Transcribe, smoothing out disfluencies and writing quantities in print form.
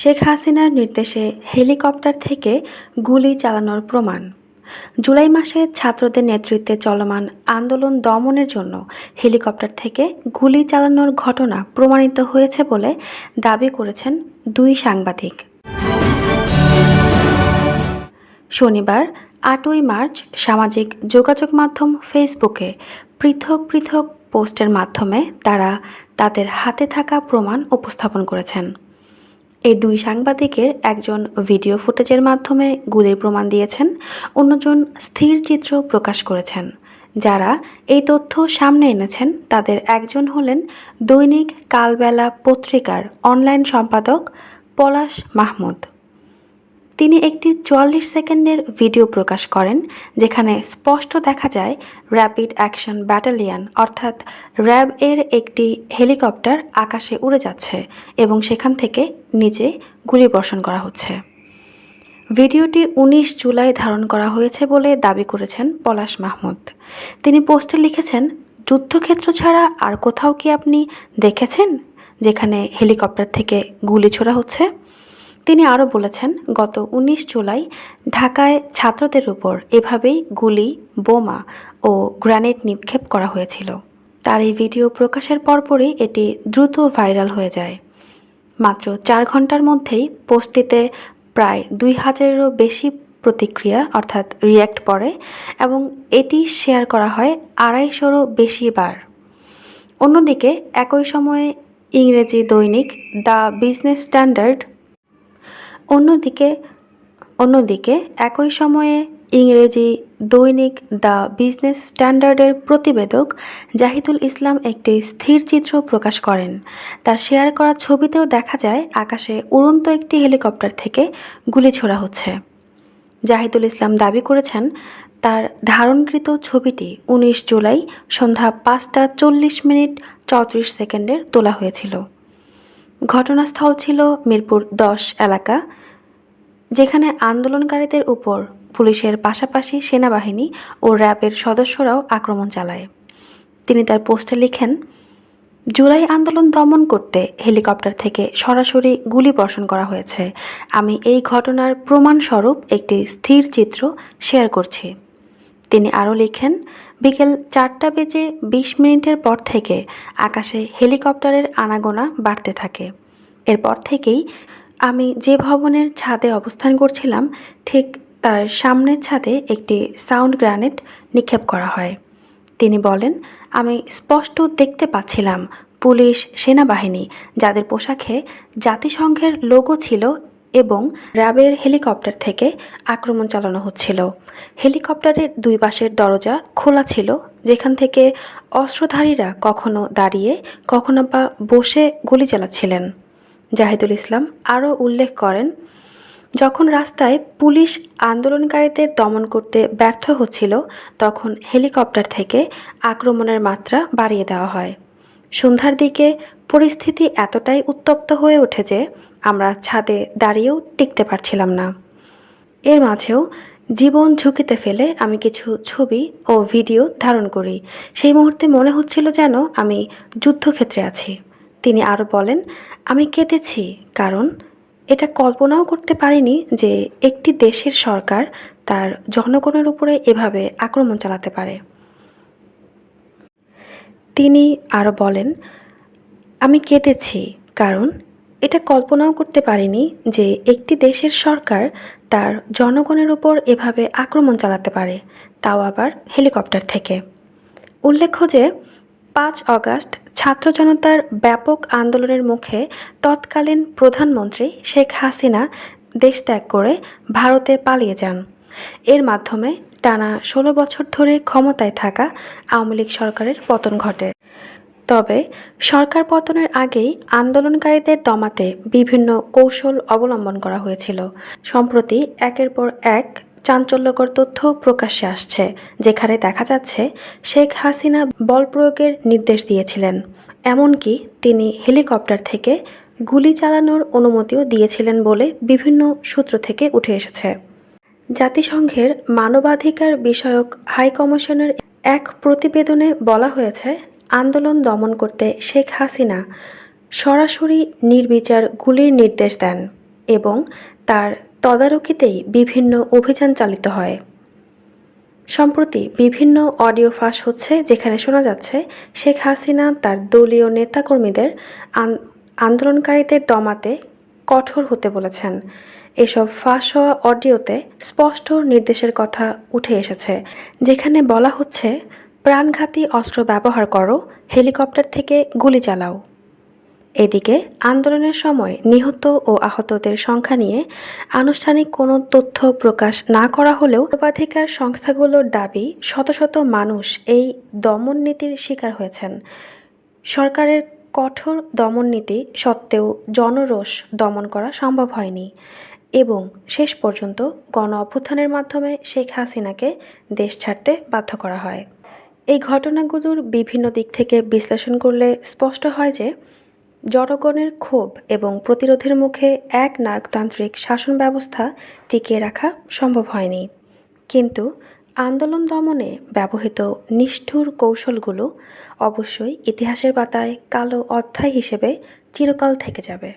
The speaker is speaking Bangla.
শেখ হাসিনার নির্দেশে হেলিকপ্টার থেকে গুলি চালানোর প্রমাণ। জুলাই মাসে ছাত্রদের নেতৃত্বে চলমান আন্দোলন দমনের জন্য হেলিকপ্টার থেকে গুলি চালানোর ঘটনা প্রমাণিত হয়েছে বলে দাবি করেছেন দুই সাংবাদিক। শনিবার ৮ই মার্চ সামাজিক যোগাযোগ মাধ্যম ফেসবুকে পৃথক পৃথক পোস্টের মাধ্যমে তারা তাদের হাতে থাকা প্রমাণ উপস্থাপন করেছেন। এই দুই সাংবাদিকের একজন ভিডিও ফুটেজের মাধ্যমে গুলির প্রমাণ দিয়েছেন, অন্যজন স্থির চিত্র প্রকাশ করেছেন। যারা এই তথ্য সামনে এনেছেন তাদের একজন হলেন দৈনিক কালবেলা পত্রিকার অনলাইন সম্পাদক পলাশ মাহমুদ। তিনি একটি ৪৪ সেকেন্ডের ভিডিও প্রকাশ করেন, যেখানে স্পষ্ট দেখা যায় র্যাপিড অ্যাকশন ব্যাটালিয়ন অর্থাৎ র্যাব এর একটি হেলিকপ্টার আকাশে উড়ে যাচ্ছে এবং সেখান থেকে নিচে গুলিবর্ষণ করা হচ্ছে। ভিডিওটি ১৯ জুলাই ধারণ করা হয়েছে বলে দাবি করেছেন পলাশ মাহমুদ। তিনি পোস্টে লিখেছেন, যুদ্ধক্ষেত্র ছাড়া আর কোথাও কি আপনি দেখেছেন যেখানে হেলিকপ্টার থেকে গুলি ছোড়া হচ্ছে? তিনি আরও বলেছেন, গত ১৯ জুলাই ঢাকায় ছাত্রদের উপর এভাবেই গুলি, বোমা ও গ্রেনেড নিক্ষেপ করা হয়েছিল। তার এই ভিডিও প্রকাশের পরপরই এটি দ্রুত ভাইরাল হয়ে যায়। মাত্র ৪ ঘন্টার মধ্যেই পোস্টটিতে প্রায় ২,০০০-এরও বেশি প্রতিক্রিয়া অর্থাৎ রিয়্যাক্ট পড়ে এবং এটি শেয়ার করা হয় ২৫০-রও বেশি বার। অন্যদিকে একই সময়ে ইংরেজি দৈনিক দ্য বিজনেস স্ট্যান্ডার্ড একই সময়ে ইংরেজি দৈনিক দ্য বিজনেস স্ট্যান্ডার্ডের প্রতিবেদক জাহিদুল ইসলাম একটি স্থির চিত্র প্রকাশ করেন। তার শেয়ার করা ছবিতেও দেখা যায় আকাশে উড়ন্ত একটি হেলিকপ্টার থেকে গুলি ছোড়া হচ্ছে। জাহিদুল ইসলাম দাবি করেছেন, তার ধারণকৃত ছবিটি ১৯ জুলাই সন্ধ্যা ৫টা ৪০ মিনিট ৩৪ সেকেন্ডের তোলা হয়েছিল। ঘটনাস্থল ছিল মিরপুর ১০ এলাকা, যেখানে আন্দোলনকারীদের উপর পুলিশের পাশাপাশি সেনাবাহিনী ও র্যাবের সদস্যরাও আক্রমণ চালায়। তিনি তার পোস্টে লিখেন, জুলাই আন্দোলন দমন করতে হেলিকপ্টার থেকে সরাসরি গুলি বর্ষণ করা হয়েছে। আমি এই ঘটনার প্রমাণস্বরূপ একটি স্থির চিত্র শেয়ার করছি। তিনি আরও লিখেন, বিকেল ৪টা বেজে ২০ মিনিটের পর থেকে আকাশে হেলিকপ্টারের আনাগোনা বাড়তে থাকে। এরপর থেকেই আমি যে ভবনের ছাদে অবস্থান করছিলাম ঠিক তার সামনের ছাদে একটি সাউন্ড গ্রেনেড নিক্ষেপ করা হয়। তিনি বলেন, আমি স্পষ্ট দেখতে পাচ্ছিলাম পুলিশ, সেনাবাহিনী যাদের পোশাকে জাতিসংঘের লোগো ছিল এবং র্যাবের হেলিকপ্টার থেকে আক্রমণ চালানো হচ্ছিল। হেলিকপ্টারের দুই পাশের দরজা খোলা ছিল, যেখান থেকে অস্ত্রধারীরা কখনো দাঁড়িয়ে কখনো বা বসে গুলি চালাচ্ছিলেন। জাহিদুল ইসলাম আরও উল্লেখ করেন, যখন রাস্তায় পুলিশ আন্দোলনকারীদের দমন করতে ব্যর্থ হচ্ছিল তখন হেলিকপ্টার থেকে আক্রমণের মাত্রা বাড়িয়ে দেওয়া হয়। সন্ধ্যার দিকে পরিস্থিতি এতটাই উত্তপ্ত হয়ে ওঠে যে আমরা ছাদে দাঁড়িয়েও টিকতে পারছিলাম না। এর মাঝেও জীবন ঝুঁকিতে ফেলে আমি কিছু ছবি ও ভিডিও ধারণ করি। সেই মুহূর্তে মনে হচ্ছিল যেন আমি যুদ্ধক্ষেত্রে আছি। তিনি আরও বলেন, আমি কেঁদেছি, কারণ এটা কল্পনাও করতে পারিনি যে একটি দেশের সরকার তার জনগণের উপরে এভাবে আক্রমণ চালাতে পারে। তিনি আরও বলেন, আমি কেঁদেছি, কারণ এটা কল্পনাও করতে পারিনি যে একটি দেশের সরকার তার জনগণের উপর এভাবে আক্রমণ চালাতে পারে, তাও আবার হেলিকপ্টার থেকে। উল্লেখ্য যে ৫ অগাস্ট ছাত্র জনতার ব্যাপক আন্দোলনের মুখে তৎকালীন প্রধানমন্ত্রী শেখ হাসিনা দেশ ত্যাগ করে ভারতে পালিয়ে যান। এর মাধ্যমে টানা ১৬ বছর ধরে ক্ষমতায় থাকা আওয়ামী লীগ সরকারের পতন ঘটে। তবে সরকার পতনের আগেই আন্দোলনকারীদের দমাতে বিভিন্ন কৌশল অবলম্বন করা হয়েছিল। সম্প্রতি একের পর এক চাঞ্চল্যকর তথ্য প্রকাশ্যে আসছে, যেখানে দেখা যাচ্ছে শেখ হাসিনা বল প্রয়োগের নির্দেশ দিয়েছিলেন, এমনকি তিনি হেলিকপ্টার থেকে গুলি চালানোর অনুমতিও দিয়েছিলেন বলে বিভিন্ন সূত্র থেকে উঠে এসেছে। জাতিসংঘের মানবাধিকার বিষয়ক হাই কমিশনের এক প্রতিবেদনে বলা হয়েছে, আন্দোলন দমন করতে শেখ হাসিনা সরাসরি নির্বিচার গুলির নির্দেশ দেন। এবং তার তদারকিতেই বিভিন্ন অভিযান চালিত হয়। সম্প্রতি বিভিন্ন অডিও ফাঁস হচ্ছে, যেখানে শোনা যাচ্ছে শেখ হাসিনা তার দলীয় নেতাকর্মীদের আন্দোলনকারীদের দমাতে কঠোর হতে বলেছেন। এসব ফাঁস হওয়া অডিওতে স্পষ্ট নির্দেশের কথা উঠে এসেছে, যেখানে বলা হচ্ছে, প্রাণঘাতী অস্ত্র ব্যবহার করো, হেলিকপ্টার থেকে গুলি চালাও। এদিকে আন্দোলনের সময় নিহত ও আহতদের সংখ্যা নিয়ে আনুষ্ঠানিক কোনো তথ্য প্রকাশ না করা হলেও মানবাধিকার সংস্থাগুলোর দাবি, শত শত মানুষ এই দমন নীতির শিকার হয়েছেন। সরকারের কঠোর দমননীতি সত্ত্বেও জনরোষ দমন করা সম্ভব হয়নি এবং শেষ পর্যন্ত গণ অভ্যুত্থানের মাধ্যমে শেখ হাসিনাকে দেশ ছাড়তে বাধ্য করা হয়। এই ঘটনাগুলোর বিভিন্ন দিক থেকে বিশ্লেষণ করলে স্পষ্ট হয় যে জনগণের ক্ষোভ এবং প্রতিরোধের মুখে এক নায়কতান্ত্রিক শাসন ব্যবস্থা টিকিয়ে রাখা সম্ভব হয়নি। কিন্তু আন্দোলন দমনে ব্যবহৃত নিষ্ঠুর কৌশলগুলো অবশ্যই ইতিহাসের পাতায় কালো অধ্যায় হিসেবে চিরকাল থেকে যাবে।